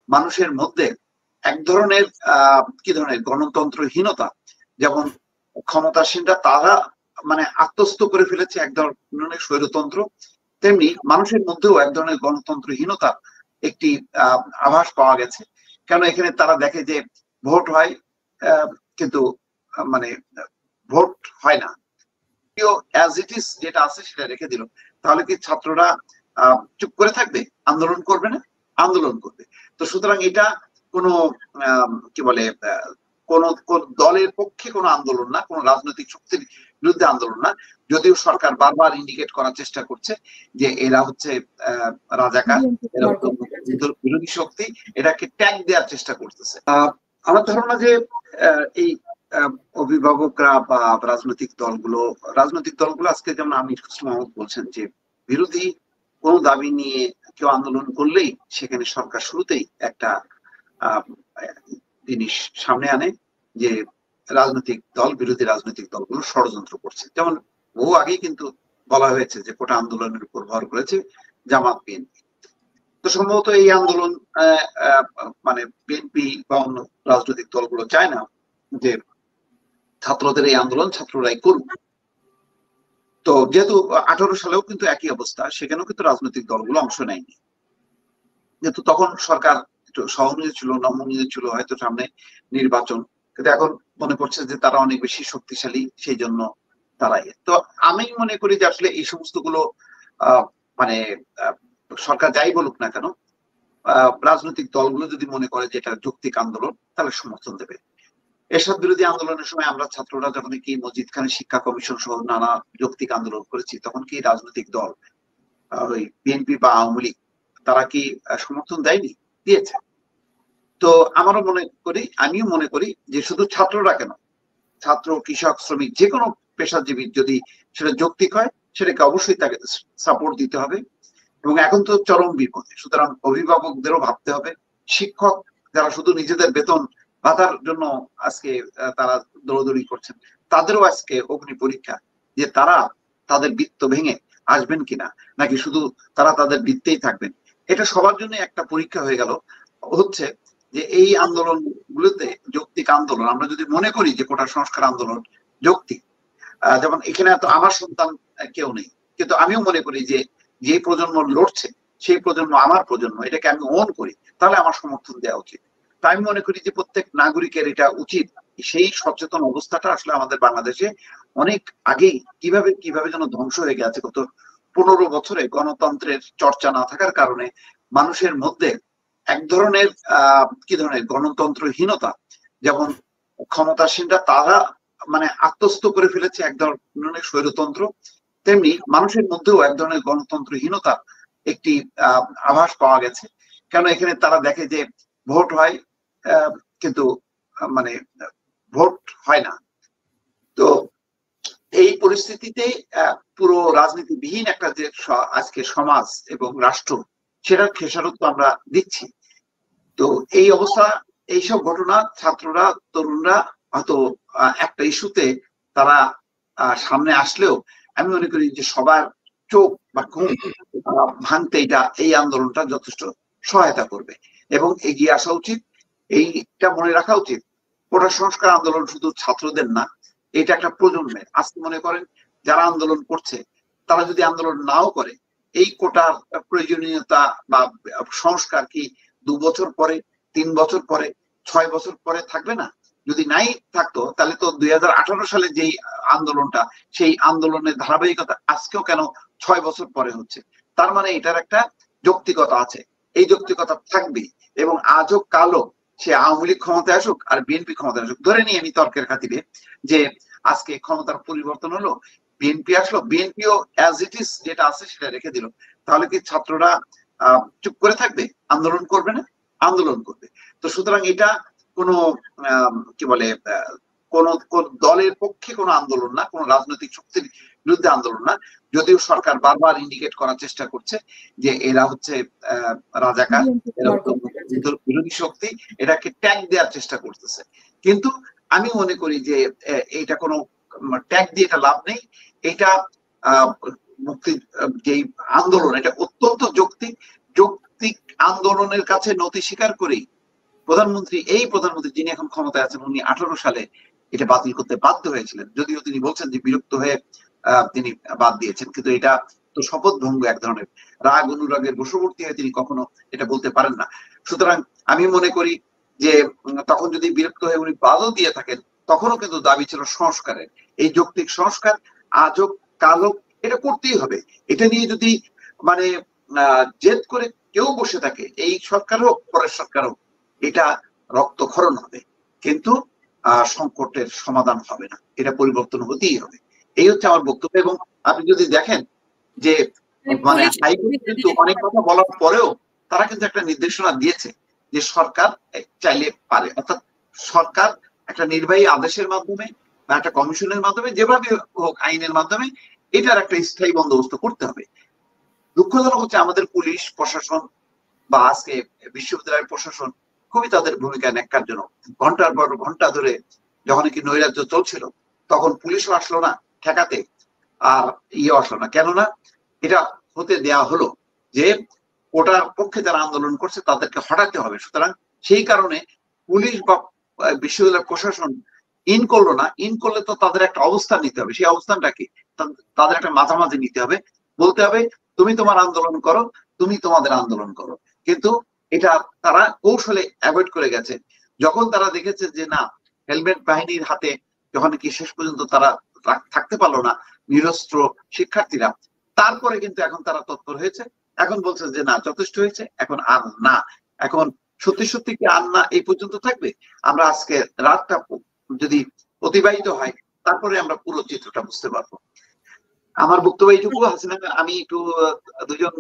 মানুষের মধ্যে এক ধরনের কি ধরনের গণতন্ত্রহীনতা, যেমন ক্ষমতাসীনরা তারা মানে আত্মস্থ করে ফেলেছে এক ধরনের স্বৈরতন্ত্র, তেমনি মানুষের মধ্যেও এক ধরনের গণতন্ত্রহীনতা একটি আভাস পাওয়া গেছে। কেন এখানে তারা দেখে যে ভোট হয় কিন্তু মানে ভোট হয় না, অ্যাজ ইট ইজ যেটা আছে সেটা রেখে দিল। তাহলে কি ছাত্ররা চুপ করে থাকবে, আন্দোলন করবে না? আন্দোলন করবে। তো সুতরাং এটা কোনো কি বলে কোন দলের পক্ষে কোনো আন্দোলন না, কোন রাজনৈতিক শক্তির বিরুদ্ধে আন্দোলন না। যদিও সরকার বারবার ইন্ডিকেট করার চেষ্টা করছে যে এরা হচ্ছে রাজাকার, এরা বিরোধী শক্তি, এটাকে ট্যাগ দেওয়ার চেষ্টা করতেছে। আমার ধারণা যে এই অভিভাবকরা বা রাজনৈতিক দলগুলো আজকে যেমন আমির খসরু মাহমুদ বলছেন যে বিরোধী কোন দাবি নিয়ে কেউ আন্দোলন করলেই সেখানে সরকার শুরুতেই একটা জিনিস সামনে আনে যে বিরোধী রাজনৈতিক দলগুলো ষড়যন্ত্র করছে। যেমন বহু আগেই কিন্তু বলা হয়েছে যে কোটা আন্দোলনের উপর ভর করেছে জামাত বিএনপি। তো সম্ভবত এই আন্দোলন মানে বিএনপি বা অন্য রাজনৈতিক দলগুলো চায় না যে ছাত্রদের এই আন্দোলন ছাত্ররাই করুক। তো যেহেতু 18 সালেও কিন্তু একই অবস্থা, সেখানেও কিন্তু রাজনৈতিক দলগুলো অংশ নেয়নি, যেহেতু তখন সরকার একটু সহনীয় ছিল, নমনীয় ছিল, হয়তো সামনে নির্বাচন। কিন্তু এখন মনে করছে যে তারা অনেক বেশি শক্তিশালী, সেই জন্য তারাই। তো আমি মনে করি যে আসলে এই সমস্ত গুলো মানে সরকার যাই বলুক না কেন, রাজনৈতিক দলগুলো যদি মনে করে যে এটা যৌক্তিক আন্দোলন তাহলে সমর্থন দেবে। এরশাদ বিরোধী আন্দোলনের সময় আমরা ছাত্ররা যখন কি মসজিদ খানে শিক্ষা কমিশন সহ নানা যৌক্তিক আন্দোলন করেছি, তখন কি রাজনৈতিক দল ওই বিএনপি বা আওয়ামী লীগ তারা কি সমর্থন দেয়নি? দিয়েছে। তো আমিও মনে করি যে শুধু ছাত্ররা কেন, ছাত্র, কৃষক, শ্রমিক, যে কোনো পেশাজীবী যদি সেটা যৌক্তিক হয় সেটাকে অবশ্যই তাকে সাপোর্ট দিতে হবে। এবং এখন তো চরম বিপদে, সুতরাং অভিভাবকদেরও ভাবতে হবে। শিক্ষক যারা শুধু নিজেদের বেতন ভাতার জন্য আজকে তারা দৌড়দৌড়ি করছেন, তাদেরও আজকে অগ্নি পরীক্ষা যে তারা তাদের বৃত্ত ভেঙে আসবেন কিনা, নাকি শুধু তারা তাদের বৃত্তেই থাকবেন। এটা সবার জন্য একটা পরীক্ষা হয়ে গেল হচ্ছে যে এই আন্দোলন গুলোতে যৌক্তিক আন্দোলন আমরা যদি মনে করি যে কোটা সংস্কার আন্দোলন যৌক্তিক, যেমন এখানে তো আমার সন্তান কেউ নেই, কিন্তু আমিও মনে করি যে যে প্রজন্ম লড়ছে সেই প্রজন্ম আমার প্রজন্ম, এটাকে আমি ওন করি, তাহলে আমার সমর্থন দেওয়া উচিত। তাই আমি মনে করি যে প্রত্যেক নাগরিকের এটা উচিত। সেই সচেতন অবস্থাটা আসলে আমাদের বাংলাদেশে অনেক আগেই কিভাবে কিভাবে যেন ধ্বংস হয়ে গেছে। গত 15 বছরে গণতন্ত্রের চর্চা না থাকার কারণে মানুষের মধ্যে এক ধরনের কি ধরনের গণতন্ত্রহীনতা, যেমন ক্ষমতাসীনরা তারা মানে আত্মস্থ করে ফেলেছে এক ধরনের স্বৈরতন্ত্র, তেমনি মানুষের মধ্যেও এক ধরনের গণতন্ত্রহীনতা একটি আভাস পাওয়া গেছে। কেন এখানে তারা দেখে যে ভোট হয় কিন্তু মানে ভোট হয় না। তো এই পরিস্থিতিতে পুরো রাজনীতিবিহীন একটা যে আজকে সমাজ এবং রাষ্ট্র, সেটার খেসারত আমরা দিচ্ছি। তো এই অবস্থা, এইসব ঘটনা ছাত্ররা, তরুণরা হয়তো একটা ইস্যুতে তারা সামনে আসলেও আমি মনে করি যে সবার চোখ বা ঘুম ভাঙতে এই আন্দোলনটা যথেষ্ট সহায়তা করবে এবং এগিয়ে আসা উচিত। এইটা মনে রাখা উচিত, কোটা সংস্কার আন্দোলন শুধু ছাত্রদের না, এটা একটা প্রজন্মের। আজকে মনে করেন যারা আন্দোলন করছে তারা যদি আন্দোলন নাও করে, এই কোটার প্রয়োজনীয়তা বা সংস্কার কি 2 বছর পরে, 3 বছর পরে, 6 বছর পরে থাকবে না? যদি নাই থাকতো তাহলে তো 2018 সালে যেই আন্দোলনটা, সেই আন্দোলনের ধারাবাহিকতা আজকেও কেন 6 বছর পরে হচ্ছে? তার মানে এটার একটা যৌক্তিকতা আছে, এই যৌক্তিকতা থাকবে। এবং আজও কালও সে আওয়ামী লীগ ক্ষমতায় আসুক আর বিএনপি ক্ষমতায় আসুক, ধরে নিয়ে আমি তর্কের খাতিরে যে আজকে ক্ষমতার পরিবর্তন হলো, বিএনপি আসলো, বিএনপিও অ্যাজ ইট ইজ যেটা আছে সেটা রেখে দিল, তাহলে কি ছাত্ররা চুপ করে থাকবে, আন্দোলন করবে না? আন্দোলন করবে। তো সুতরাং এটা কোনো কি বলে কোন দলের পক্ষে কোনো আন্দোলন না, কোন রাজনৈতিক শক্তির বিরুদ্ধে আন্দোলন না। যদিও সরকার বারবার ইন্ডিকেট করার চেষ্টা করছে যে এরা হচ্ছে রাজাকার, এরা বিরোধী শক্তি, এটাকে ট্যাগ দেওয়ার চেষ্টা করতেছে। কিন্তু আমি মনে করি যে এটা কোনো ট্যাগ দিয়ে এটা লাভ নেই। এটা মুক্তি যে আন্দোলন, এটা অত্যন্ত যৌক্তিক যৌক্তিক আন্দোলনের কাছে নতি স্বীকার করেই প্রধানমন্ত্রী যিনি এখন ক্ষমতায় আছেন, উনি 18 সালে এটা বাতিল করতে বাধ্য হয়েছিলেন। যদিও তিনি বলছেন যে বিরক্ত হয়ে তিনি বাদ দিয়েছেন, কিন্তু এটা তো শপথ ভঙ্গ এক ধরনের। রাগ অনুরাগের বশবর্তী হয়ে তিনি কখনো এটা বলতে পারেন না। সুতরাং আমি মনে করি যে তখন যদি বিরক্ত হয়ে উনি বাদও দিয়ে থাকেন, তখনও কিন্তু দাবি ছিল সংস্কারের। এই যৌক্তিক সংস্কার আজ হোক কাল হোক এটা করতেই হবে। এটা নিয়ে যদি মানে জেদ করে কেউ বসে থাকে, এই সরকার হোক পরের সরকার হোক, এটা রক্তক্ষরণ হবে, কিন্তু সংকটের সমাধান হবে না, এটা পরিবর্তন হতেই হবে। এই হচ্ছে আমার বক্তব্য। এবং আপনি যদি দেখেন যে মানে হাইকোর্ট কিন্তু অনেক কথা বলার পরেও তারা কিন্তু একটা নির্দেশনা দিয়েছে যে সরকার চাইলে পারে, অর্থাৎ সরকার একটা নির্বাহী আদেশের মাধ্যমে বা একটা কমিশনের মাধ্যমে, যেভাবে হোক আইনের মাধ্যমে এটার একটা স্থায়ী বন্দোবস্ত করতে হবে। দুঃখজনক হচ্ছে আমাদের পুলিশ প্রশাসন বা আজকে বিশ্ববিদ্যালয়ের প্রশাসন খুবই তাদের ভূমিকা ন্যাক্কারজনক। ঘন্টার পর ঘন্টা ধরে যখন কি নৈরাজ্য চলছিল, তখন পুলিশও আসলো না ঠেকাতে, আর আসলো না। কেননা এটা হতে দেয়া হলো যে কোটার পক্ষে যারা আন্দোলন করছে তাদেরকে হটাতে হবে। সুতরাং সেই কারণে পুলিশ বা বিশ্ববিদ্যালয় প্রশাসন ইন করলো না। ইন করলে তো তাদের একটা অবস্থান নিতে হবে। সেই অবস্থানটা কি? তাদের একটা মাঝামাঝি নিতে হবে, বলতে হবে তুমি তোমার আন্দোলন করো, তুমি তোমাদের আন্দোলন করো। কিন্তু এটা তারা কৌশলে অ্যাভয়েড করে গেছে। যখন তারা দেখেছে যে না, হেলমেট বাহিনীর হাতে যখন কি শেষ পর্যন্ত তারা থাকতে পারলো না নিরস্ত্র শিক্ষার্থীরা, তারপরে কিন্তু এখন তারা তৎপর হয়েছে। এখন বলছে যে না, যথেষ্ট হয়েছে, এখন আর না। এখন সত্যি সত্যি কি আর না এই পর্যন্ত থাকবে? আমরা আজকে রাতটা যদি অতিবাহিত হয়, তারপরে আমরা পুরো চিত্রটা বুঝতে পারবো। আমার বক্তব্য এইটুকু। হাসিনা, আমি একটু দুজন